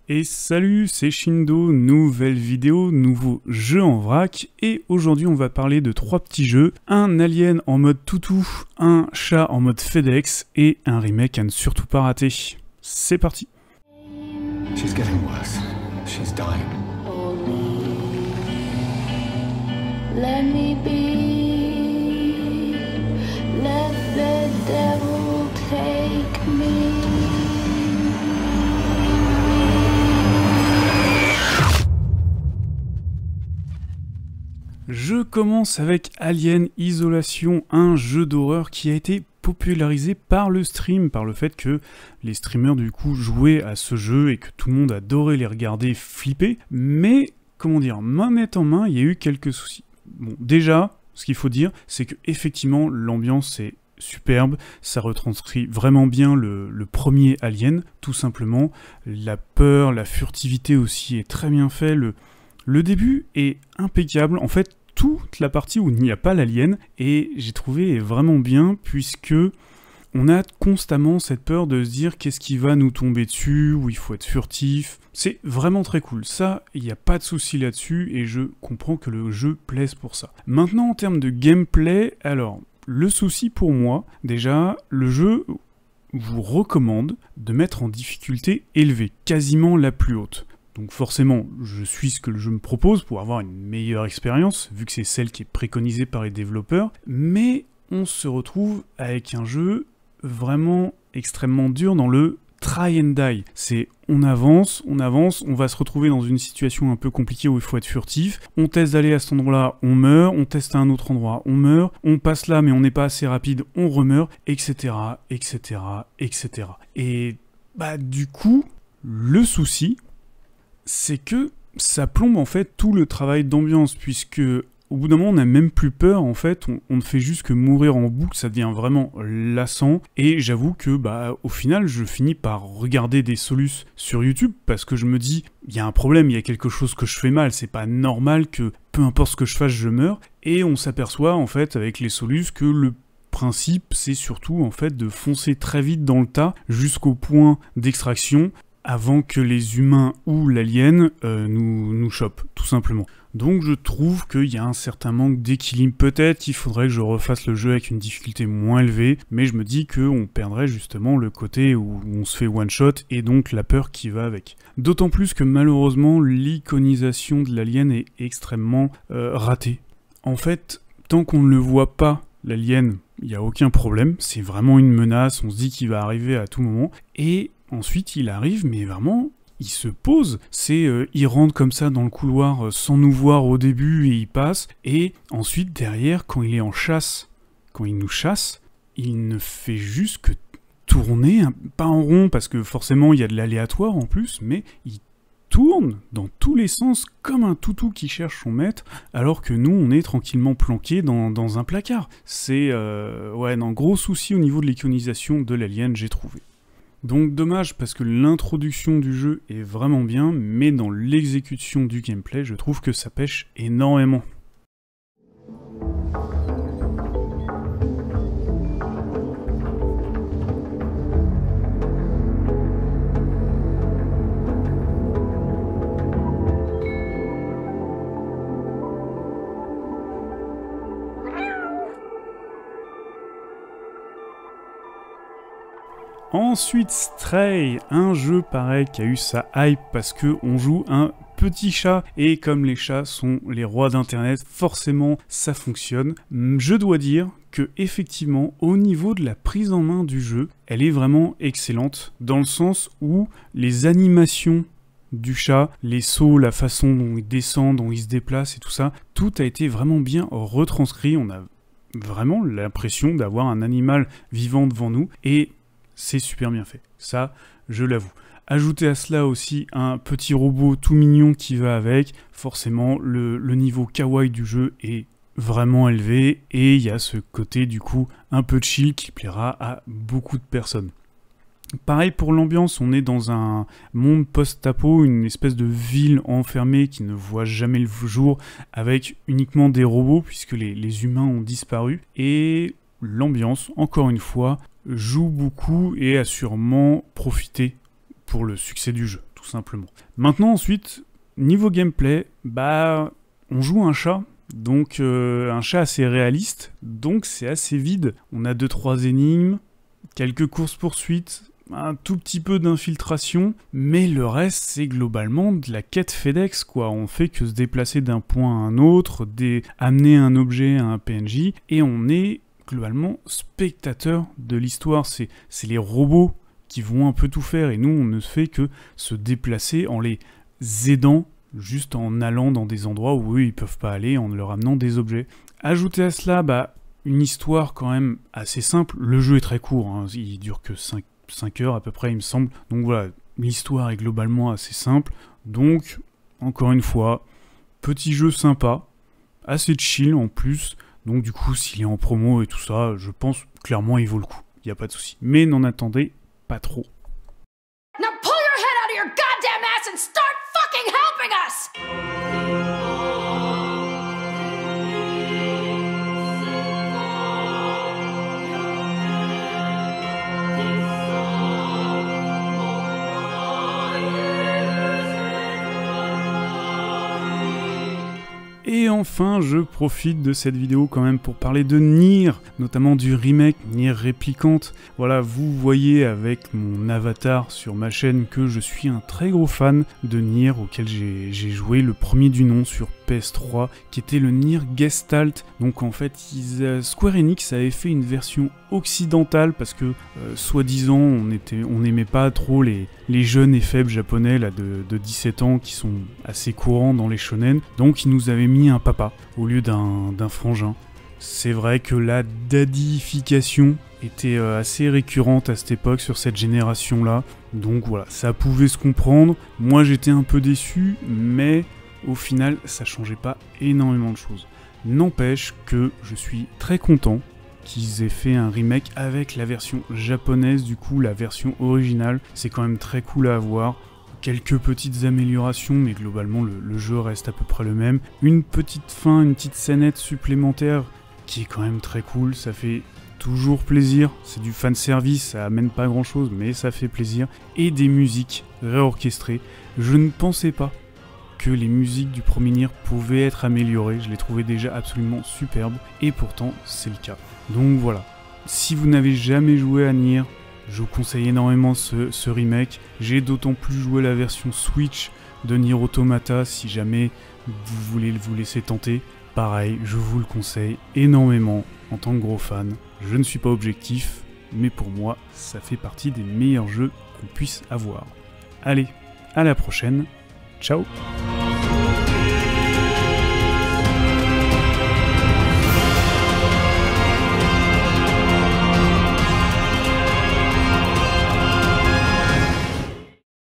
Et salut, c'est Shindo, nouvelle vidéo, nouveau jeu en vrac, et aujourd'hui on va parler de 3 petits jeux, un alien en mode toutou, un chat en mode FedEx, et un remake à ne surtout pas rater. C'est parti. She's getting worse. She's dying. Let me be. Let the devil take me. Je commence avec Alien Isolation, un jeu d'horreur qui a été popularisé par le stream, par le fait que les streamers du coup jouaient à ce jeu et que tout le monde adorait les regarder flipper, mais comment dire, manette en main, il y a eu quelques soucis. Bon, déjà, ce qu'il faut dire, c'est que effectivement l'ambiance est superbe, ça retranscrit vraiment bien le premier Alien, tout simplement. La peur, la furtivité aussi est très bien fait, le début est impeccable, en fait toute la partie où il n'y a pas l'alien, et j'ai trouvé vraiment bien, puisque on a constamment cette peur de se dire qu'est-ce qui va nous tomber dessus, où il faut être furtif. C'est vraiment très cool, ça, il n'y a pas de souci là-dessus, et je comprends que le jeu plaise pour ça. Maintenant en termes de gameplay, alors, le souci pour moi, déjà, le jeu vous recommande de mettre en difficulté élevée, quasiment la plus haute. Donc forcément, je suis ce que le jeu me propose pour avoir une meilleure expérience, vu que c'est celle qui est préconisée par les développeurs, mais on se retrouve avec un jeu vraiment extrêmement dur dans le try and die. C'est on avance, on va se retrouver dans une situation un peu compliquée où il faut être furtif, on teste d'aller à cet endroit-là, on meurt, on teste à un autre endroit, on meurt, on passe là mais on n'est pas assez rapide, on remeurt, etc., etc., etc. Et bah du coup, le souci, c'est que ça plombe en fait tout le travail d'ambiance, puisque au bout d'un moment on n'a même plus peur, en fait, on ne fait juste que mourir en boucle, ça devient vraiment lassant, et j'avoue que bah au final je finis par regarder des solus sur YouTube, parce que je me dis, il y a un problème, il y a quelque chose que je fais mal, c'est pas normal que peu importe ce que je fasse je meurs, et on s'aperçoit en fait avec les solus que le principe c'est surtout en fait de foncer très vite dans le tas jusqu'au point d'extraction, avant que les humains ou l'alien nous chopent, tout simplement. Donc je trouve qu'il y a un certain manque d'équilibre. Peut-être qu'il faudrait que je refasse le jeu avec une difficulté moins élevée, mais je me dis qu'on perdrait justement le côté où on se fait one-shot, et donc la peur qui va avec. D'autant plus que malheureusement, l'iconisation de l'alien est extrêmement ratée. En fait, tant qu'on ne le voit pas, l'alien, il n'y a aucun problème, c'est vraiment une menace, on se dit qu'il va arriver à tout moment, et ensuite, il arrive, mais vraiment, il se pose. Il rentre comme ça dans le couloir sans nous voir au début et il passe. Et ensuite, derrière, quand il est en chasse, quand il nous chasse, il ne fait juste que tourner, pas en rond, parce que forcément, il y a de l'aléatoire en plus, mais il tourne dans tous les sens comme un toutou qui cherche son maître, alors que nous, on est tranquillement planqués dans un placard. C'est un gros souci au niveau de l'iconisation de l'alien, j'ai trouvé. Donc dommage parce que l'introduction du jeu est vraiment bien, mais dans l'exécution du gameplay, je trouve que ça pêche énormément. Ensuite, Stray, un jeu pareil qui a eu sa hype parce que on joue un petit chat, et comme les chats sont les rois d'internet, forcément ça fonctionne. Je dois dire que effectivement, au niveau de la prise en main du jeu, elle est vraiment excellente, dans le sens où les animations du chat, les sauts, la façon dont il descend, dont il se déplace et tout ça, tout a été vraiment bien retranscrit. On a vraiment l'impression d'avoir un animal vivant devant nous, et c'est super bien fait, ça je l'avoue. Ajoutez à cela aussi un petit robot tout mignon qui va avec, forcément le niveau kawaii du jeu est vraiment élevé, et il y a ce côté du coup un peu chill qui plaira à beaucoup de personnes. Pareil pour l'ambiance, on est dans un monde post-apo, une espèce de ville enfermée qui ne voit jamais le jour, avec uniquement des robots puisque les humains ont disparu, et l'ambiance, encore une fois, joue beaucoup et a sûrement profité pour le succès du jeu, tout tout simplement. Maintenant ensuite, niveau gameplay, on joue un chat, donc un chat assez réaliste, donc c'est assez vide. On a 2-3 énigmes, quelques courses-poursuites, un tout petit peu d'infiltration, mais le reste c'est globalement de la quête FedEx quoi. On fait que se déplacer d'un point à un autre, amener un objet à un PNJ, et on est globalement spectateur de l'histoire. C'est les robots qui vont un peu tout faire, et nous on ne fait que se déplacer en les aidant, juste en allant dans des endroits où eux ils peuvent pas aller, en leur amenant des objets. Ajouter à cela, une histoire quand même assez simple. Le jeu est très court, hein. Il dure que 5 heures à peu près il me semble, donc voilà, l'histoire est globalement assez simple, donc encore une fois, petit jeu sympa, assez chill en plus, donc du coup s'il est en promo et tout ça, je pense clairement il vaut le coup, il n'y a pas de souci, mais n'en attendez pas trop. Now pull your head out of your goddamn ass and start fucking helping us! Et enfin, je profite de cette vidéo quand même pour parler de Nier, notamment du remake Nier Replicant. Voilà, vous voyez avec mon avatar sur ma chaîne que je suis un très gros fan de Nier, auquel j'ai joué le premier du nom sur PS3, qui était le Nier Gestalt. Donc en fait, Square Enix avait fait une version occidentale parce que, soi-disant, on n'aimait pas trop les jeunes et faibles japonais là, de 17 ans qui sont assez courants dans les shonen. Donc ils nous avaient mis un papa au lieu d'un frangin. C'est vrai que la daddification était assez récurrente à cette époque sur cette génération-là. Donc voilà, ça pouvait se comprendre. Moi j'étais un peu déçu, mais au final ça changeait pas énormément de choses. N'empêche que je suis très content qu'ils aient fait un remake avec la version japonaise, du coup la version originale. C'est quand même très cool à avoir. Quelques petites améliorations, mais globalement le jeu reste à peu près le même. Une petite fin, une petite scénette supplémentaire qui est quand même très cool, ça fait toujours plaisir. C'est du fanservice, ça amène pas grand chose, mais ça fait plaisir. Et des musiques réorchestrées. Je ne pensais pas que les musiques du premier Nier pouvaient être améliorées, je les trouvais déjà absolument superbes, et pourtant c'est le cas. Donc voilà, si vous n'avez jamais joué à Nier, je vous conseille énormément ce remake. J'ai d'autant plus joué la version Switch de Nier Automata si jamais vous voulez vous laisser tenter. Pareil, je vous le conseille énormément en tant que gros fan. Je ne suis pas objectif, mais pour moi, ça fait partie des meilleurs jeux qu'on puisse avoir. Allez, à la prochaine. Ciao!